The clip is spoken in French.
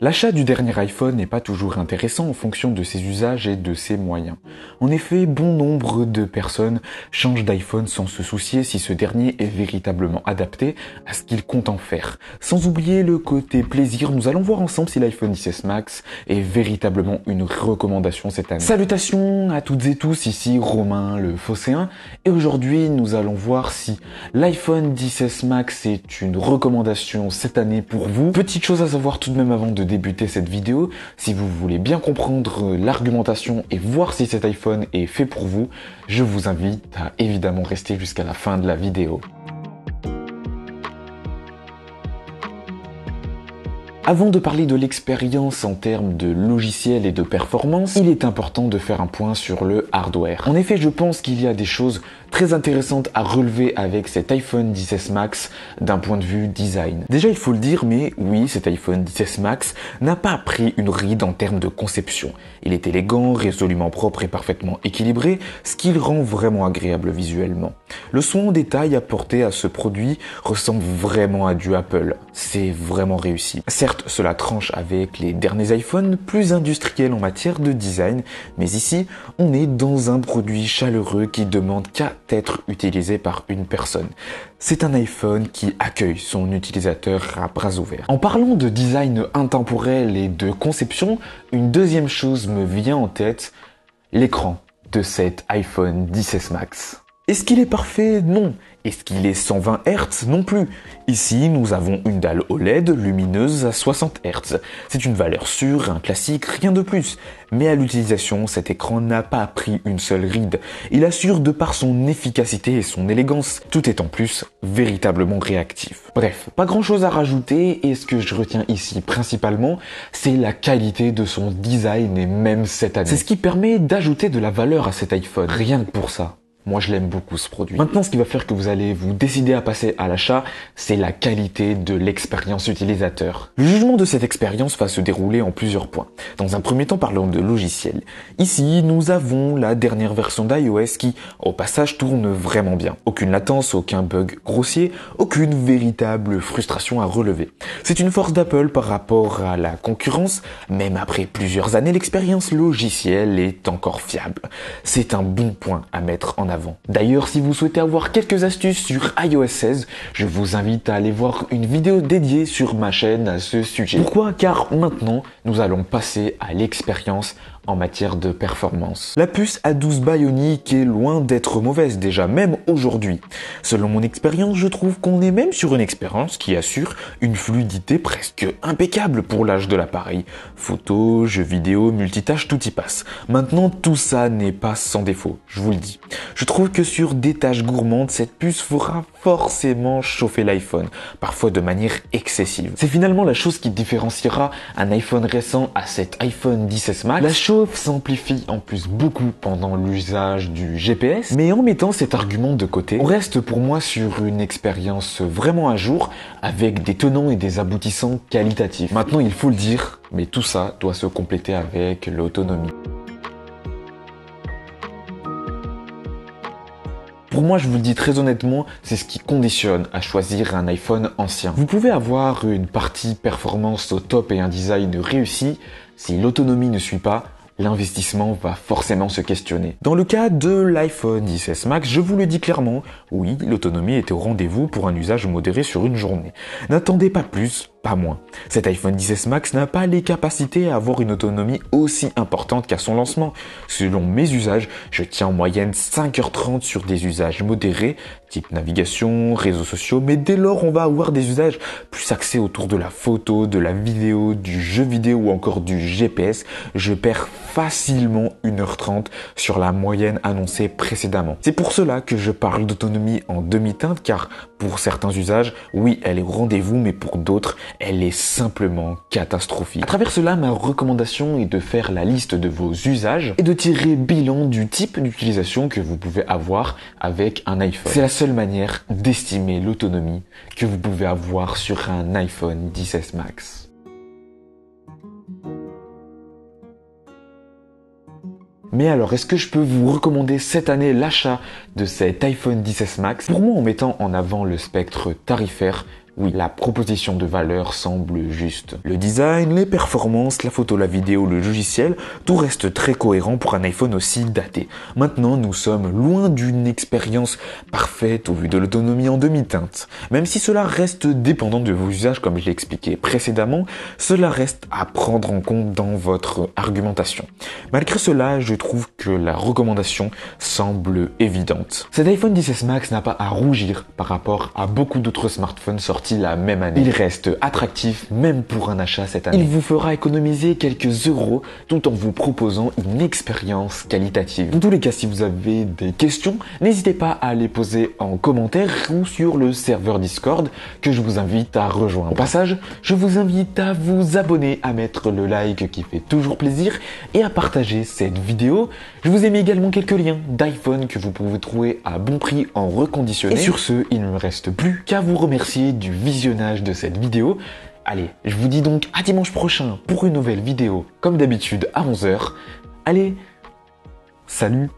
L'achat du dernier iPhone n'est pas toujours intéressant en fonction de ses usages et de ses moyens. En effet, bon nombre de personnes changent d'iPhone sans se soucier si ce dernier est véritablement adapté à ce qu'il compte en faire. Sans oublier le côté plaisir, nous allons voir ensemble si l'iPhone XS Max est véritablement une recommandation cette année. Salutations à toutes et tous, ici Romain le Phocéen, et aujourd'hui nous allons voir si l'iPhone XS Max est une recommandation cette année pour vous. Petite chose à savoir tout de même avant de débuter cette vidéo, si vous voulez bien comprendre l'argumentation et voir si cet iPhone est fait pour vous, je vous invite à évidemment rester jusqu'à la fin de la vidéo. Avant de parler de l'expérience en termes de logiciel et de performance, il est important de faire un point sur le hardware. En effet, je pense qu'il y a des choses très intéressantes à relever avec cet iPhone XS Max d'un point de vue design. Déjà, il faut le dire, mais oui, cet iPhone XS Max n'a pas pris une ride en termes de conception. Il est élégant, résolument propre et parfaitement équilibré, ce qui le rend vraiment agréable visuellement. Le soin en détail apporté à ce produit ressemble vraiment à du Apple. C'est vraiment réussi. Certes, cela tranche avec les derniers iPhones plus industriels en matière de design, mais ici, on est dans un produit chaleureux qui demande qu'à être utilisé par une personne. C'est un iPhone qui accueille son utilisateur à bras ouverts. En parlant de design intemporel et de conception, une deuxième chose me vient en tête, l'écran de cet iPhone XS Max. Est-ce qu'il est parfait? Non. Est-ce qu'il est 120 Hz? Non plus. Ici, nous avons une dalle OLED lumineuse à 60 Hz. C'est une valeur sûre, un classique, rien de plus. Mais à l'utilisation, cet écran n'a pas pris une seule ride. Il assure de par son efficacité et son élégance. Tout est en plus véritablement réactif. Bref, pas grand chose à rajouter et ce que je retiens ici principalement, c'est la qualité de son design et même cette année. C'est ce qui permet d'ajouter de la valeur à cet iPhone. Rien que pour ça. Moi, je l'aime beaucoup ce produit. Maintenant, ce qui va faire que vous allez vous décider à passer à l'achat, c'est la qualité de l'expérience utilisateur. Le jugement de cette expérience va se dérouler en plusieurs points. Dans un premier temps, parlons de logiciel. Ici, nous avons la dernière version d'iOS qui, au passage, tourne vraiment bien. Aucune latence, aucun bug grossier, aucune véritable frustration à relever. C'est une force d'Apple par rapport à la concurrence. Même après plusieurs années, l'expérience logicielle est encore fiable. C'est un bon point à mettre en avant. D'ailleurs, si vous souhaitez avoir quelques astuces sur iOS 16, je vous invite à aller voir une vidéo dédiée sur ma chaîne à ce sujet. Pourquoi? Car maintenant, nous allons passer à l'expérience en matière de performance. La puce A12 Bionic est loin d'être mauvaise déjà, même aujourd'hui. Selon mon expérience, je trouve qu'on est même sur une expérience qui assure une fluidité presque impeccable pour l'âge de l'appareil. Photos, jeux vidéo, multitâches, tout y passe. Maintenant, tout ça n'est pas sans défaut, je vous le dis. Je trouve que sur des tâches gourmandes, cette puce fera forcément chauffer l'iPhone, parfois de manière excessive. C'est finalement la chose qui différenciera un iPhone récent à cet iPhone XS Max. La chauffe s'amplifie en plus beaucoup pendant l'usage du GPS, mais en mettant cet argument de côté, on reste pour moi sur une expérience vraiment à jour, avec des tenants et des aboutissants qualitatifs. Maintenant, il faut le dire, mais tout ça doit se compléter avec l'autonomie. Pour moi, je vous le dis très honnêtement, c'est ce qui conditionne à choisir un iPhone ancien. Vous pouvez avoir une partie performance au top et un design réussi, si l'autonomie ne suit pas, l'investissement va forcément se questionner. Dans le cas de l'iPhone XS Max, je vous le dis clairement, oui, l'autonomie était au rendez-vous pour un usage modéré sur une journée. N'attendez pas plus, pas moins. Cet iPhone XS Max n'a pas les capacités à avoir une autonomie aussi importante qu'à son lancement. Selon mes usages, je tiens en moyenne 5h30 sur des usages modérés, type navigation, réseaux sociaux, mais dès lors on va avoir des usages plus axés autour de la photo, de la vidéo, du jeu vidéo ou encore du GPS, je perds facilement 1h30 sur la moyenne annoncée précédemment. C'est pour cela que je parle d'autonomie en demi-teinte, car pour certains usages, oui, elle est au rendez-vous, mais pour d'autres, elle est simplement catastrophique. À travers cela, ma recommandation est de faire la liste de vos usages et de tirer bilan du type d'utilisation que vous pouvez avoir avec un iPhone. C'est la seule manière d'estimer l'autonomie que vous pouvez avoir sur un iPhone XS Max. Mais alors, est-ce que je peux vous recommander cette année l'achat de cet iPhone XS Max? Pour moi, en mettant en avant le spectre tarifaire, Oui, la proposition de valeur semble juste. Le design, les performances, la photo, la vidéo, le logiciel, tout reste très cohérent pour un iPhone aussi daté. Maintenant, nous sommes loin d'une expérience parfaite au vu de l'autonomie en demi-teinte. Même si cela reste dépendant de vos usages comme je l'ai expliqué précédemment, cela reste à prendre en compte dans votre argumentation. Malgré cela, je trouve que la recommandation semble évidente. Cet iPhone XS Max n'a pas à rougir par rapport à beaucoup d'autres smartphones sortis la même année. Il reste attractif même pour un achat cette année. Il vous fera économiser quelques euros tout en vous proposant une expérience qualitative. Dans tous les cas, si vous avez des questions, n'hésitez pas à les poser en commentaire ou sur le serveur Discord que je vous invite à rejoindre. Au passage, je vous invite à vous abonner, à mettre le like qui fait toujours plaisir et à partager cette vidéo. Je vous ai mis également quelques liens d'iPhone que vous pouvez trouver à bon prix en reconditionné. Et sur ce, il ne me reste plus qu'à vous remercier du visionnage de cette vidéo. Allez, je vous dis donc à dimanche prochain pour une nouvelle vidéo, comme d'habitude à 11 h. Allez, salut!